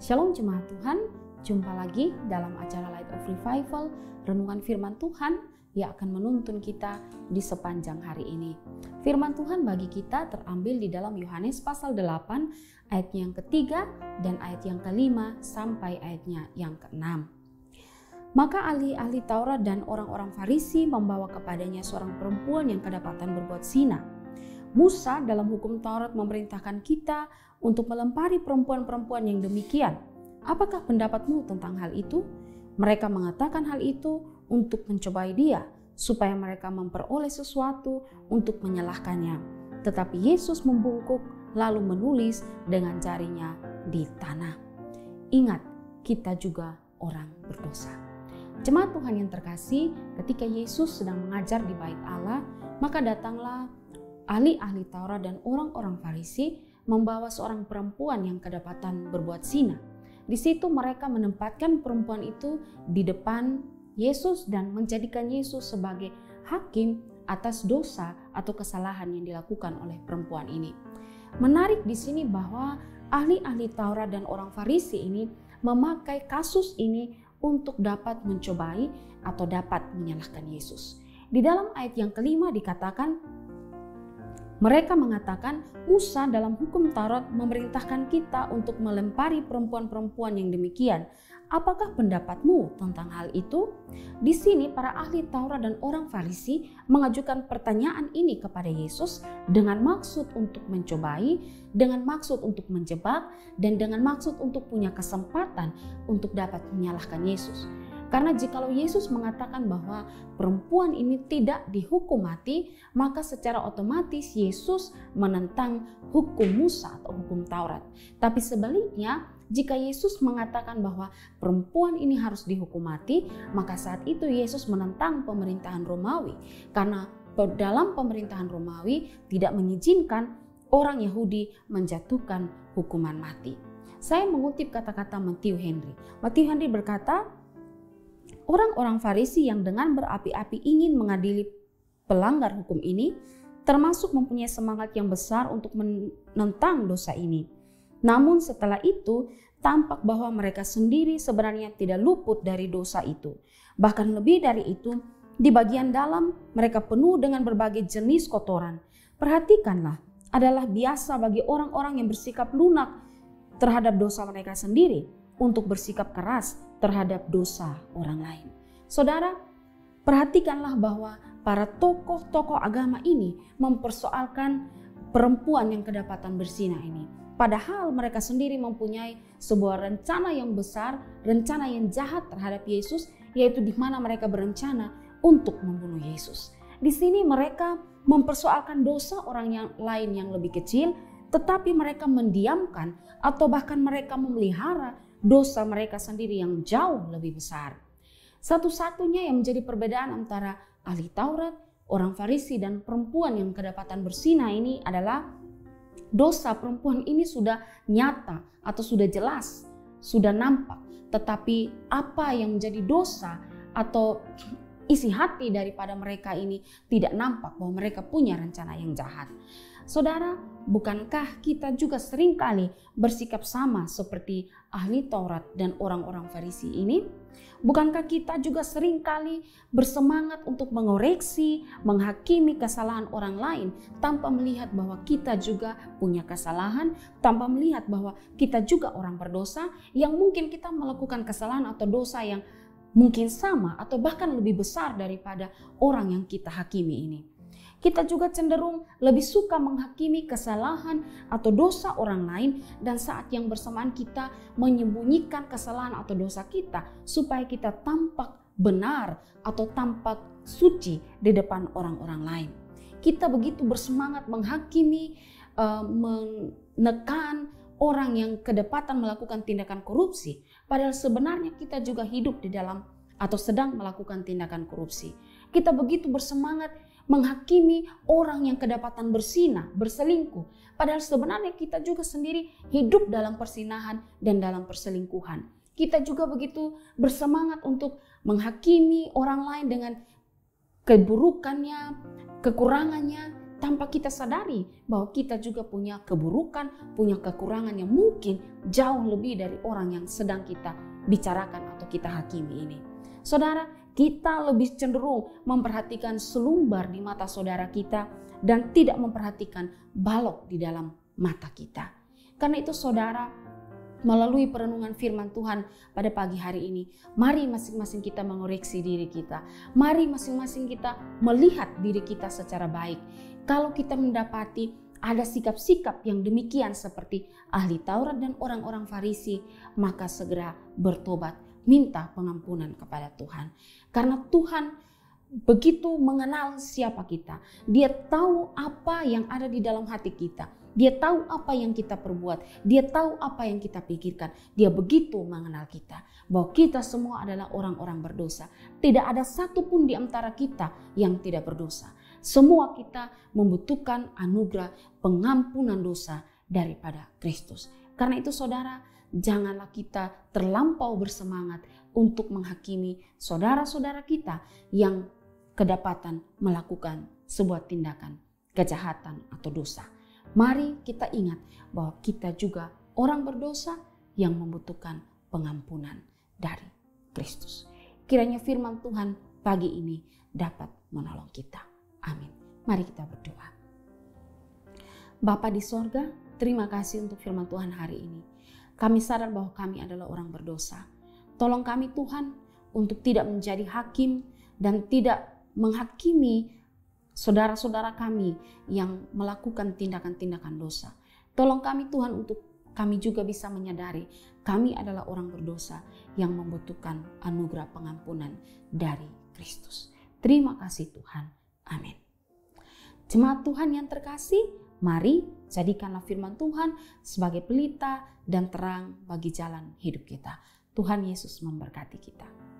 Shalom jemaat Tuhan, jumpa lagi dalam acara Light of Revival, renungan firman Tuhan yang akan menuntun kita di sepanjang hari ini. Firman Tuhan bagi kita terambil di dalam Yohanes pasal 8 ayatnya yang ketiga dan ayat yang kelima sampai ayatnya yang keenam. Maka ahli-ahli Taurat dan orang-orang Farisi membawa kepadanya seorang perempuan yang kedapatan berbuat zina. Musa dalam hukum Taurat memerintahkan kita untuk melempari perempuan-perempuan yang demikian. Apakah pendapatmu tentang hal itu? Mereka mengatakan hal itu untuk mencobai dia, supaya mereka memperoleh sesuatu untuk menyalahkannya. Tetapi Yesus membungkuk lalu menulis dengan jarinya di tanah. Ingat, kita juga orang berdosa. Jemaat Tuhan yang terkasih, ketika Yesus sedang mengajar di bait Allah, maka datanglah ahli-ahli Taurat dan orang-orang Farisi membawa seorang perempuan yang kedapatan berbuat zina. Di situ mereka menempatkan perempuan itu di depan Yesus dan menjadikan Yesus sebagai hakim atas dosa atau kesalahan yang dilakukan oleh perempuan ini. Menarik di sini bahwa ahli-ahli Taurat dan orang Farisi ini memakai kasus ini untuk dapat mencobai atau dapat menyalahkan Yesus. Di dalam ayat yang kelima dikatakan, mereka mengatakan Musa dalam hukum Taurat memerintahkan kita untuk melempari perempuan-perempuan yang demikian. Apakah pendapatmu tentang hal itu? Di sini para ahli Taurat dan orang Farisi mengajukan pertanyaan ini kepada Yesus dengan maksud untuk mencobai, dengan maksud untuk menjebak, dan dengan maksud untuk punya kesempatan untuk dapat menyalahkan Yesus. Karena jikalau Yesus mengatakan bahwa perempuan ini tidak dihukum mati, maka secara otomatis Yesus menentang hukum Musa atau hukum Taurat. Tapi sebaliknya, jika Yesus mengatakan bahwa perempuan ini harus dihukum mati, maka saat itu Yesus menentang pemerintahan Romawi. Karena dalam pemerintahan Romawi tidak mengizinkan orang Yahudi menjatuhkan hukuman mati. Saya mengutip kata-kata Matthew Henry. Matthew Henry berkata, orang-orang Farisi yang dengan berapi-api ingin mengadili pelanggar hukum ini, termasuk mempunyai semangat yang besar untuk menentang dosa ini. Namun setelah itu, tampak bahwa mereka sendiri sebenarnya tidak luput dari dosa itu. Bahkan lebih dari itu, di bagian dalam mereka penuh dengan berbagai jenis kotoran. Perhatikanlah, adalah biasa bagi orang-orang yang bersikap lunak terhadap dosa mereka sendiri untuk bersikap keras terhadap dosa orang lain. Saudara, perhatikanlah bahwa para tokoh-tokoh agama ini mempersoalkan perempuan yang kedapatan berzina ini. Padahal mereka sendiri mempunyai sebuah rencana yang besar, rencana yang jahat terhadap Yesus, yaitu di mana mereka berencana untuk membunuh Yesus. Di sini mereka mempersoalkan dosa orang yang lain yang lebih kecil, tetapi mereka mendiamkan atau bahkan mereka memelihara dosa mereka sendiri yang jauh lebih besar. Satu-satunya yang menjadi perbedaan antara ahli Taurat, orang Farisi dan perempuan yang kedapatan berzina ini adalah dosa perempuan ini sudah nyata atau sudah jelas, sudah nampak. Tetapi apa yang menjadi dosa atau isi hati daripada mereka ini tidak nampak, bahwa mereka punya rencana yang jahat. Saudara, bukankah kita juga seringkali bersikap sama seperti ahli Taurat dan orang-orang Farisi ini? Bukankah kita juga seringkali bersemangat untuk mengoreksi, menghakimi kesalahan orang lain tanpa melihat bahwa kita juga punya kesalahan, tanpa melihat bahwa kita juga orang berdosa yang mungkin kita melakukan kesalahan atau dosa yang mungkin sama atau bahkan lebih besar daripada orang yang kita hakimi ini. Kita juga cenderung lebih suka menghakimi kesalahan atau dosa orang lain dan saat yang bersamaan kita menyembunyikan kesalahan atau dosa kita supaya kita tampak benar atau tampak suci di depan orang-orang lain. Kita begitu bersemangat menghakimi, menekan orang yang kedapatan melakukan tindakan korupsi, padahal sebenarnya kita juga hidup di dalam atau sedang melakukan tindakan korupsi. Kita begitu bersemangat menghakimi orang yang kedapatan berzina, berselingkuh. Padahal sebenarnya kita juga sendiri hidup dalam persinahan dan dalam perselingkuhan. Kita juga begitu bersemangat untuk menghakimi orang lain dengan keburukannya, kekurangannya, tanpa kita sadari bahwa kita juga punya keburukan, punya kekurangan yang mungkin jauh lebih dari orang yang sedang kita bicarakan atau kita hakimi ini. Saudara, kita lebih cenderung memperhatikan selumbar di mata saudara kita dan tidak memperhatikan balok di dalam mata kita. Karena itu saudara, melalui perenungan firman Tuhan pada pagi hari ini, mari masing-masing kita mengoreksi diri kita. Mari masing-masing kita melihat diri kita secara baik. Kalau kita mendapati ada sikap-sikap yang demikian seperti ahli Taurat dan orang-orang Farisi, maka segera bertobat, minta pengampunan kepada Tuhan. Karena Tuhan begitu mengenal siapa kita. Dia tahu apa yang ada di dalam hati kita. Dia tahu apa yang kita perbuat. Dia tahu apa yang kita pikirkan. Dia begitu mengenal kita. Bahwa kita semua adalah orang-orang berdosa. Tidak ada satupun di antara kita yang tidak berdosa. Semua kita membutuhkan anugerah pengampunan dosa daripada Kristus. Karena itu saudara, janganlah kita terlampau bersemangat untuk menghakimi saudara-saudara kita yang kedapatan melakukan sebuah tindakan kejahatan atau dosa. Mari kita ingat bahwa kita juga orang berdosa yang membutuhkan pengampunan dari Kristus. Kiranya firman Tuhan pagi ini dapat menolong kita. Amin. Mari kita berdoa. Bapa di sorga, terima kasih untuk firman Tuhan hari ini. Kami sadar bahwa kami adalah orang berdosa. Tolong kami Tuhan untuk tidak menjadi hakim dan tidak menghakimi saudara-saudara kami yang melakukan tindakan-tindakan dosa. Tolong kami Tuhan untuk kami juga bisa menyadari kami adalah orang berdosa yang membutuhkan anugerah pengampunan dari Kristus. Terima kasih Tuhan. Amin. Jemaat Tuhan yang terkasih, mari jadikanlah firman Tuhan sebagai pelita dan terang bagi jalan hidup kita. Tuhan Yesus memberkati kita.